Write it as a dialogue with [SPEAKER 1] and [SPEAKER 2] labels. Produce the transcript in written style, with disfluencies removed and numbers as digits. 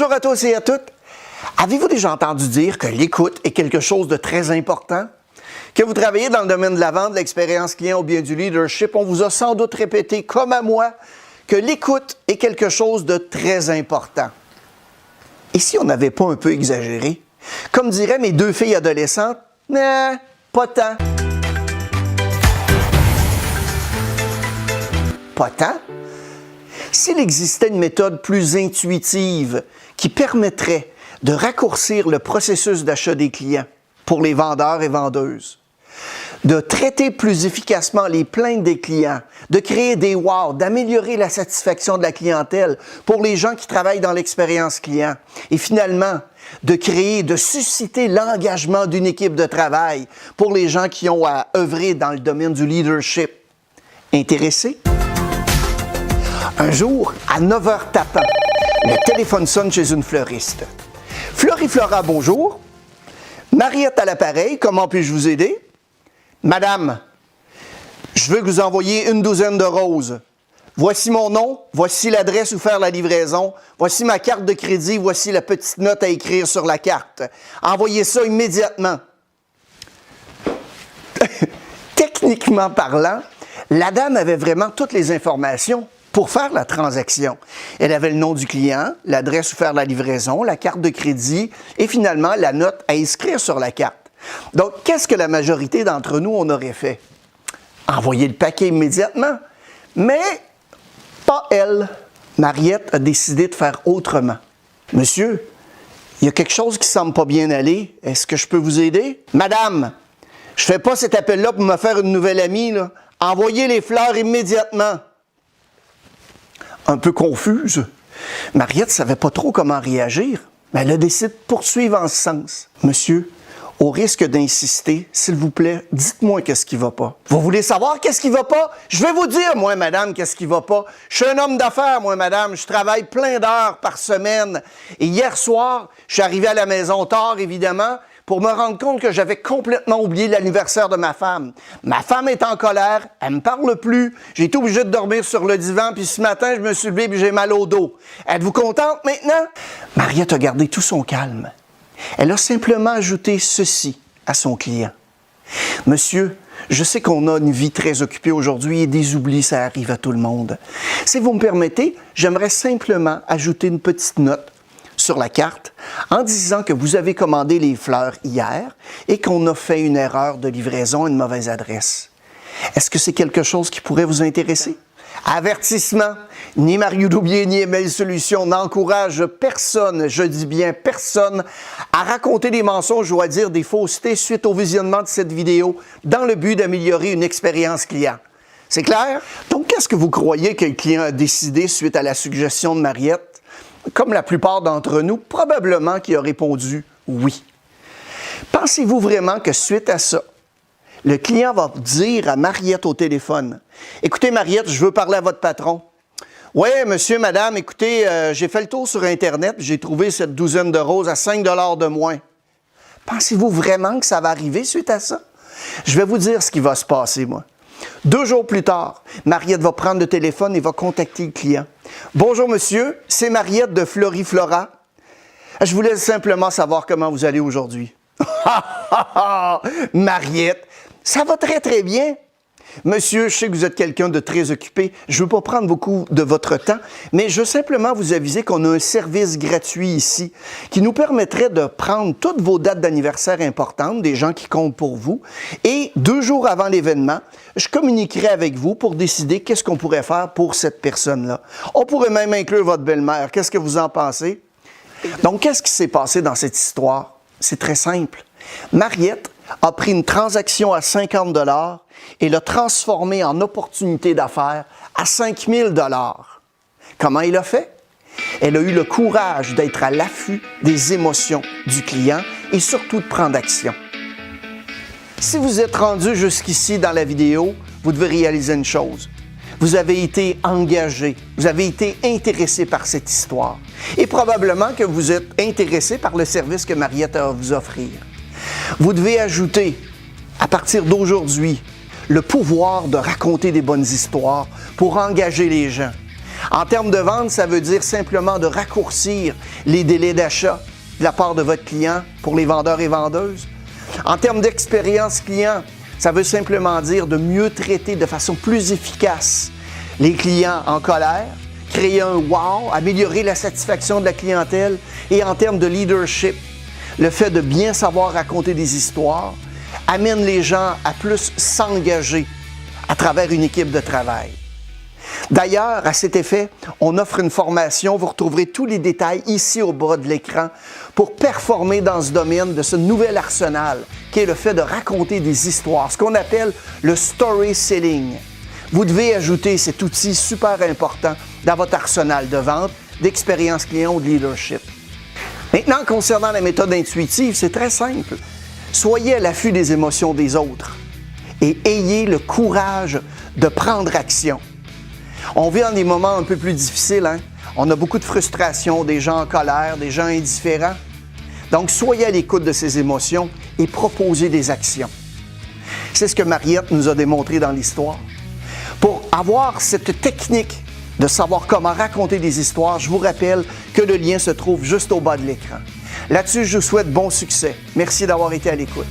[SPEAKER 1] Bonjour à tous et à toutes. Avez-vous déjà entendu dire que l'écoute est quelque chose de très important? Que vous travaillez dans le domaine de la vente, de l'expérience client ou bien du leadership, on vous a sans doute répété, comme à moi, que l'écoute est quelque chose de très important. Et si on n'avait pas un peu exagéré? Comme diraient mes deux filles adolescentes, pas tant. Pas tant? S'il existait une méthode plus intuitive qui permettrait de raccourcir le processus d'achat des clients pour les vendeurs et vendeuses, de traiter plus efficacement les plaintes des clients, de créer des wow, d'améliorer la satisfaction de la clientèle pour les gens qui travaillent dans l'expérience client et finalement de créer, de susciter l'engagement d'une équipe de travail pour les gens qui ont à œuvrer dans le domaine du leadership. Intéressés? Un jour, à 9h tapant, le téléphone sonne chez une fleuriste. Floriflora, bonjour. Mariette à l'appareil, comment puis-je vous aider? Madame, je veux que vous envoyiez une douzaine de roses. Voici mon nom, voici l'adresse où faire la livraison, voici ma carte de crédit, voici la petite note à écrire sur la carte. Envoyez ça immédiatement. Techniquement parlant, la dame avait vraiment toutes les informations pour faire la transaction. Elle avait le nom du client, l'adresse où faire la livraison, la carte de crédit et finalement la note à inscrire sur la carte. Donc, qu'est-ce que la majorité d'entre nous, on aurait fait? Envoyer le paquet immédiatement. Mais pas elle. Mariette a décidé de faire autrement. Monsieur, il y a quelque chose qui ne semble pas bien aller. Est-ce que je peux vous aider? Madame, je ne fais pas cet appel-là pour me faire une nouvelle amie, là. Envoyez les fleurs immédiatement. Un peu confuse, Mariette ne savait pas trop comment réagir, mais elle a décidé de poursuivre en ce sens. Monsieur, au risque d'insister, s'il vous plaît, dites-moi qu'est-ce qui ne va pas. Vous voulez savoir qu'est-ce qui ne va pas? Je vais vous dire, moi, madame, qu'est-ce qui ne va pas. Je suis un homme d'affaires, moi, madame. Je travaille plein d'heures par semaine. Et hier soir, je suis arrivé à la maison tard, évidemment, pour me rendre compte que j'avais complètement oublié l'anniversaire de ma femme. Ma femme est en colère, elle me parle plus, j'ai été obligé de dormir sur le divan, puis ce matin, je me suis levé et j'ai mal au dos. Êtes-vous contente maintenant? Mariette a gardé tout son calme. Elle a simplement ajouté ceci à son client. Monsieur, je sais qu'on a une vie très occupée aujourd'hui et des oublis, ça arrive à tout le monde. Si vous me permettez, j'aimerais simplement ajouter une petite note sur la carte en disant que vous avez commandé les fleurs hier et qu'on a fait une erreur de livraison à une mauvaise adresse. Est-ce que c'est quelque chose qui pourrait vous intéresser? Avertissement, ni Mario Doubier ni ML Solutions n'encouragent personne, je dis bien personne, à raconter des mensonges ou à dire des faussetés suite au visionnement de cette vidéo dans le but d'améliorer une expérience client. C'est clair? Donc, qu'est-ce que vous croyez que le client a décidé suite à la suggestion de Mariette? Comme la plupart d'entre nous, probablement qu'il a répondu oui. Pensez-vous vraiment que suite à ça, le client va dire à Mariette au téléphone, « Écoutez, Mariette, je veux parler à votre patron. »« Oui, monsieur, madame, écoutez, j'ai fait le tour sur Internet, j'ai trouvé cette douzaine de roses à 5 $ de moins. » Pensez-vous vraiment que ça va arriver suite à ça? Je vais vous dire ce qui va se passer, moi. 2 jours plus tard, Mariette va prendre le téléphone et va contacter le client. « Bonjour monsieur, c'est Mariette de Floriflora. Je voulais simplement savoir comment vous allez aujourd'hui. » Mariette, ça va très très bien. Monsieur, je sais que vous êtes quelqu'un de très occupé. Je ne veux pas prendre beaucoup de votre temps, mais je veux simplement vous aviser qu'on a un service gratuit ici qui nous permettrait de prendre toutes vos dates d'anniversaire importantes, des gens qui comptent pour vous, et 2 jours avant l'événement, je communiquerai avec vous pour décider qu'est-ce qu'on pourrait faire pour cette personne-là. On pourrait même inclure votre belle-mère. Qu'est-ce que vous en pensez? Donc, qu'est-ce qui s'est passé dans cette histoire? C'est très simple. Mariette a pris une transaction à 50 $ et l'a transformée en opportunité d'affaires à 5 000 $. Comment il a fait? Elle a eu le courage d'être à l'affût des émotions du client et surtout de prendre action. Si vous êtes rendu jusqu'ici dans la vidéo, vous devez réaliser une chose. Vous avez été engagé, vous avez été intéressé par cette histoire et probablement que vous êtes intéressé par le service que Mariette a à vous offrir. Vous devez ajouter, à partir d'aujourd'hui, le pouvoir de raconter des bonnes histoires pour engager les gens. En termes de vente, ça veut dire simplement de raccourcir les délais d'achat de la part de votre client pour les vendeurs et vendeuses. En termes d'expérience client, ça veut simplement dire de mieux traiter de façon plus efficace les clients en colère, créer un wow, améliorer la satisfaction de la clientèle. Et en termes de leadership, le fait de bien savoir raconter des histoires amène les gens à plus s'engager à travers une équipe de travail. D'ailleurs, à cet effet, on offre une formation, vous retrouverez tous les détails ici au bas de l'écran, pour performer dans ce domaine de ce nouvel arsenal qui est le fait de raconter des histoires, ce qu'on appelle le storytelling. Vous devez ajouter cet outil super important dans votre arsenal de vente, d'expérience client ou de leadership. Maintenant, concernant la méthode intuitive, c'est très simple. Soyez à l'affût des émotions des autres et ayez le courage de prendre action. On vit dans des moments un peu plus difficiles, hein? On a beaucoup de frustration, des gens en colère, des gens indifférents. Donc, soyez à l'écoute de ces émotions et proposez des actions. C'est ce que Mariette nous a démontré dans l'histoire. Pour avoir cette technique de savoir comment raconter des histoires, je vous rappelle que le lien se trouve juste au bas de l'écran. Là-dessus, je vous souhaite bon succès. Merci d'avoir été à l'écoute.